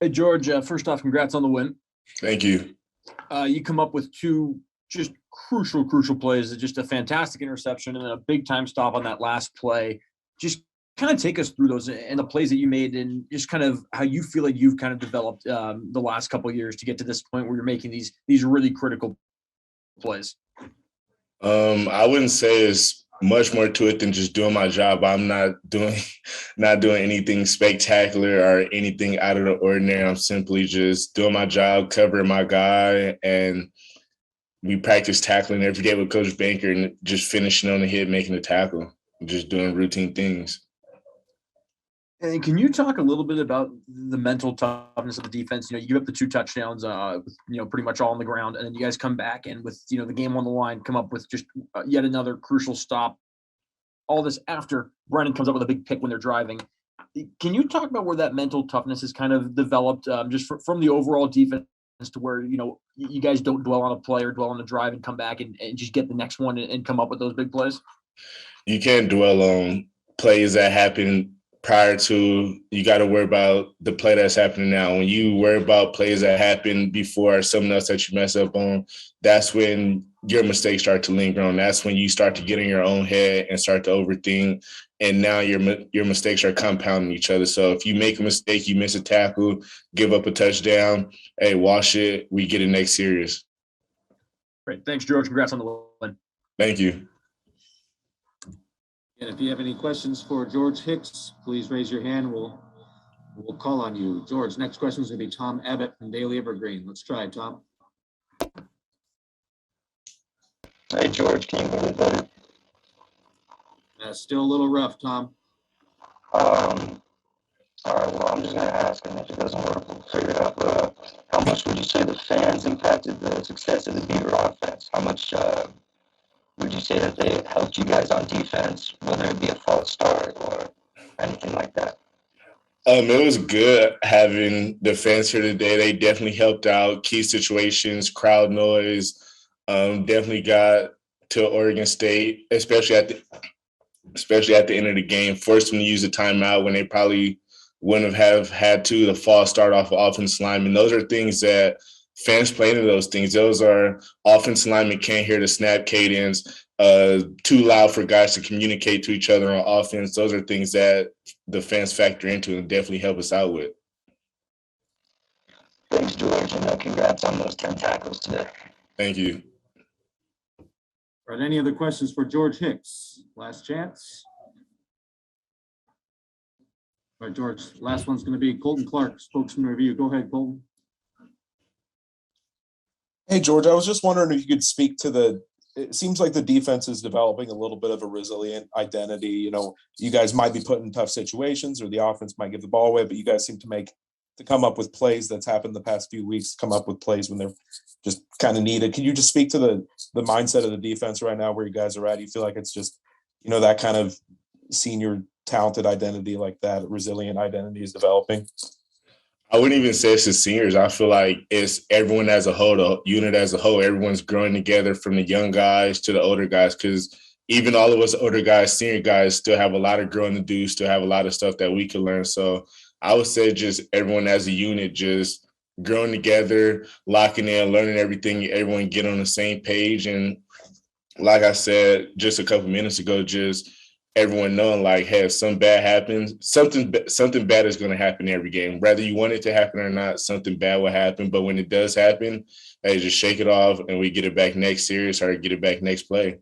Hey, George, first off, congrats on the win. Thank you. You come up with two just crucial plays, just a fantastic interception and then a big time stop on that last play. Just kind of take us through those and the plays that you made and just kind of how you feel like you've kind of developed the last couple of years to get to this point where you're making these really critical plays. I wouldn't say it's much more to it than just doing my job. I'm not doing anything spectacular or anything out of the ordinary. I'm simply just doing my job, covering my guy, and we practice tackling every day with Coach Banker and just finishing on the hit, making the tackle, just doing routine things. And can you talk a little bit about the mental toughness of the defense? You give up the two touchdowns, pretty much all on the ground, and then you guys come back and with the game on the line, come up with just yet another crucial stop. All this after Brennan comes up with a big pick when they're driving. Can you talk about where that mental toughness is kind of developed, just from the overall defense to where you guys don't dwell on a play or dwell on the drive and come back and just get the next one and come up with those big plays? You can't dwell on plays that happen prior to. You got to worry about the play that's happening now. When you worry about plays that happen before something else that you mess up on, that's when your mistakes start to linger on. That's when you start to get in your own head and start to overthink. And now your mistakes are compounding each other. So if you make a mistake, you miss a tackle, give up a touchdown, hey, wash it. We get it next series. Great. Thanks, George. Congrats on the win. Thank you. And if you have any questions for George Hicks, please raise your hand. We'll call on you. George, next question is going to be Tom Abbott from Daily Evergreen. Let's try it, Tom. Hey, George, can you hear me better? Still a little rough, Tom. All right, well, I'm just going to ask, and if it doesn't work, we'll figure it out. But how much would you say the fans impacted the success of the Beaver offense? How much would you say that they helped you guys on defense, whether it be a false start or anything like that? It was good having the fans here today. They definitely helped out key situations, crowd noise. Definitely got to Oregon State, especially at the end of the game, forced them to use a timeout when they probably wouldn't have had to. The false start off of offensive linemen. Those are things that fans play into those things. Those are offensive linemen can't hear the snap cadence, too loud for guys to communicate to each other on offense. Those are things that the fans factor into and definitely help us out with. Thanks, George, and congrats on those 10 tackles today. Thank you. All right, any other questions for George Hicks? Last chance. All right, George, last one's going to be Colton Clark, spokesman review. Go ahead, Colton. Hey, George, I was just wondering if you could speak to it seems like the defense is developing a little bit of a resilient identity. You guys might be put in tough situations or the offense might give the ball away, but you guys seem to come up with plays that's happened the past few weeks, come up with plays when they're just kind of needed. Can you just speak to the mindset of the defense right now where you guys are at? You feel like it's just, that kind of senior talented identity like that, resilient identity is developing? I wouldn't even say it's the seniors. I feel like it's everyone as a whole, the unit as a whole. Everyone's growing together from the young guys to the older guys, because even all of us older guys, senior guys, still have a lot of growing to do, still have a lot of stuff that we can learn. So I would say just everyone as a unit, just growing together, locking in, learning everything, everyone get on the same page. And like I said just a couple minutes ago, just everyone knowing like, hey, if something bad happens, something bad is going to happen every game. Whether you want it to happen or not, something bad will happen. But when it does happen, hey, just shake it off and we get it back next series or get it back next play.